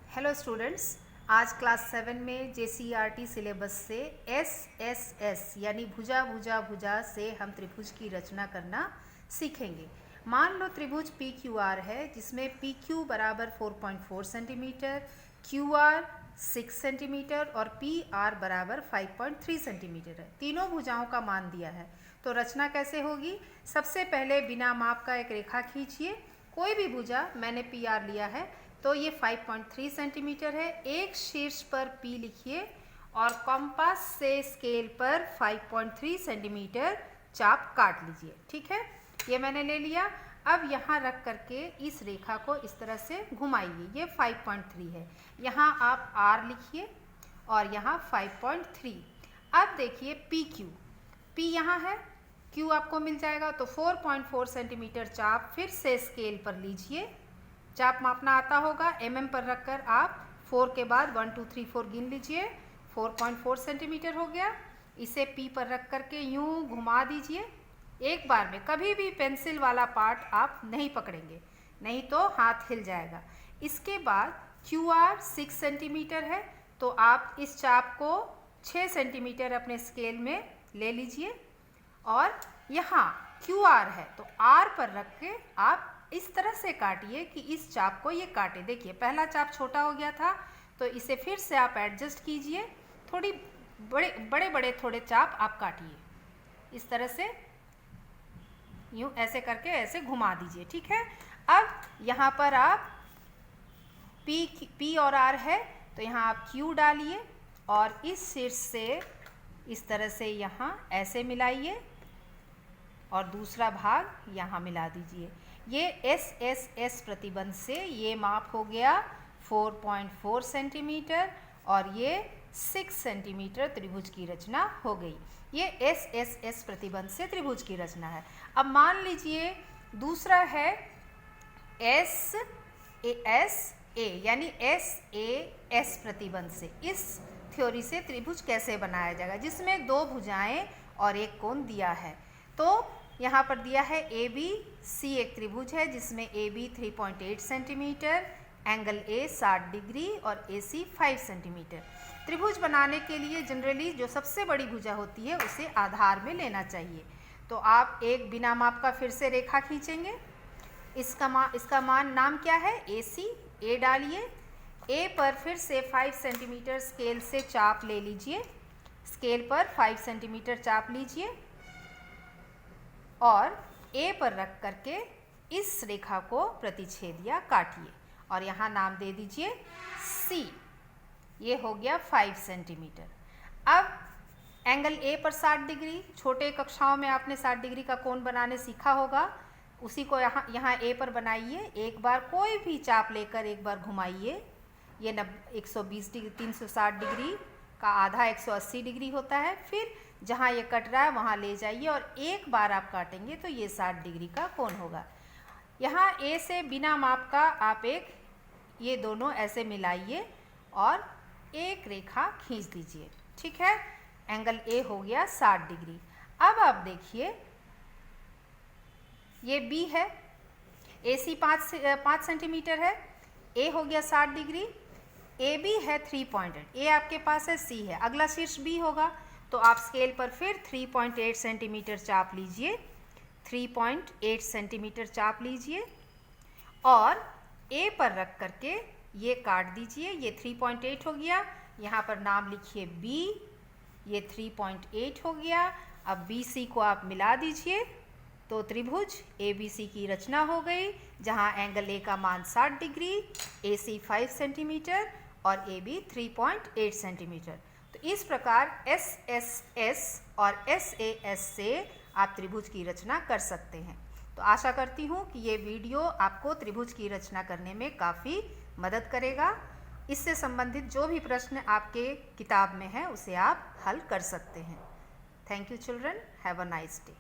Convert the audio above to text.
Hello students, आज class 7 में JCERT syllabus से SSS यानी भुजा भुजा भुजा से हम त्रिभुज की रचना करना सीखेंगे। मान लो त्रिभुज PQR है जिसमें PQ बराबर 4.4 सेंटीमीटर, QR 6 सेंटीमीटर और PR बराबर 5.3 सेंटीमीटर है। तीनों भुजाओं का मान दिया है, तो रचना कैसे होगी? सबसे पहले बिना माप का एक रेखा खींचिए। कोई भी भुजा, मैंने PR लिया है तो ये 5.3 सेंटीमीटर है। एक शीर्ष पर P लिखिए और कॉम्पास से स्केल पर 5.3 सेंटीमीटर चाप काट लीजिए। ठीक है, ये मैंने ले लिया। अब यहाँ रख करके इस रेखा को इस तरह से घुमाइए। ये 5.3 है, यहाँ आप R लिखिए और यहाँ 5.3। अब देखिए P यहाँ है, Q आपको मिल जाएगा, तो 4.4 सेंटीमीटर चाप फिर से स्केल पर लीजिए। चाप मापना आता होगा, mm पर रखकर आप 4 के बाद 1 2 3 4 गिन लीजिए। 4.4 सेंटीमीटर हो गया। इसे P पर रख करके यूं घुमा दीजिए एक बार में। कभी भी पेंसिल वाला पार्ट आप नहीं पकड़ेंगे, नहीं तो हाथ हिल जाएगा। इसके बाद QR 6 सेंटीमीटर है, तो आप इस चाप को 6 सेंटीमीटर अपने स्केल में ले लीजिए और यहाँ QR है तो R पर रख के आप इस तरह से काटिए कि इस चाप को ये काटे। देखिए पहला चाप छोटा हो गया था, तो इसे फिर से आप एडजस्ट कीजिए। थोड़ी बड़े बड़े थोड़े चाप आप काटिए इस तरह से, यूँ ऐसे करके ऐसे घुमा दीजिए। ठीक है, अब यहाँ पर आप P और R है तो यहाँ आप Q डालिए और इस शीर्ष से इस तरह से यहाँ ऐसे मिलाइए और दूसरा भाग यहाँ मिला दीजिए। ये SSS प्रतिबंध से ये माप हो गया 4.4 सेंटीमीटर और ये 6 सेंटीमीटर त्रिभुज की रचना हो गई। ये SSS प्रतिबंध से त्रिभुज की रचना है। अब मान लीजिए दूसरा है SASA यानी SAS प्रतिबंध से। इस थ्योरी से त्रिभुज कैसे बनाया जाएगा, जिसमें दो भुजाएं और एक कोण दिया है। तो यहाँ पर दिया है ABC एक त्रिभुज है जिसमें AB 3.8 centimetre, angle A 60 degree और AC 5 सेंटीमीटर। त्रिभुज बनाने के लिए जनरली जो सबसे बड़ी भुजा होती है उसे आधार में लेना चाहिए। तो आप एक बिना माप का फिर से रेखा खींचेंगे। इसका मान नाम क्या है? AC। A डालिए। A पर फिर से 5 सेंटीमीटर स्केल से चाप ले लीजिए। स्केल पर 5 सेंटीमीटर चाप लीजिए और A पर रख करके इस रेखा को प्रतिच्छेदिया काटिए और यहाँ नाम दे दीजिए C। ये हो गया 5 सेंटीमीटर। अब एंगल A पर 60 डिग्री, छोटे कक्षाओं में आपने 60 डिग्री का कोण बनाने सीखा होगा, उसी को यहाँ A पर बनाइए। एक बार कोई भी चाप लेकर एक बार घुमाइए। ये 120 डिग्री 360 डिग्री का आधा 180 डिग्री होता है। फिर जहाँ ये कट रहा है वहाँ ले जाइए और एक बार आप काटेंगे तो ये 60 डिग्री का कोण होगा। यहाँ A से बिना माप का आप ये दोनों ऐसे मिलाइए और एक रेखा खींच दीजिए। ठीक है, एंगल A हो गया 60 डिग्री। अब आप देखिए ये B है, AC 5 सेंटीमीटर है, A हो गया 60 डिग्री, AB है 3.8, A आपके पास है, C है, अगला शीर्ष B होगा। तो आप स्केल पर फिर 3.8 सेंटीमीटर चाप लीजिए, 3.8 सेंटीमीटर चाप लीजिए और A पर रख करके ये काट दीजिए। ये 3.8 हो गया, यहाँ पर नाम लिखिए B। ये 3.8 हो गया। अब BC को आप मिला दीजिए तो त्रिभुज ABC की रचना हो गई, जहाँ एंगल A का मान 60 डिग्री, AC 5 सेंटीमीटर और AB 3.8 सेंटीमीटर। तो इस प्रकार SSS और SAS से आप त्रिभुज की रचना कर सकते हैं। तो आशा करती हूँ कि ये वीडियो आपको त्रिभुज की रचना करने में काफ़ी मदद करेगा। इससे संबंधित जो भी प्रश्न आपके किताब में है उसे आप हल कर सकते हैं। Thank you children, have a nice day.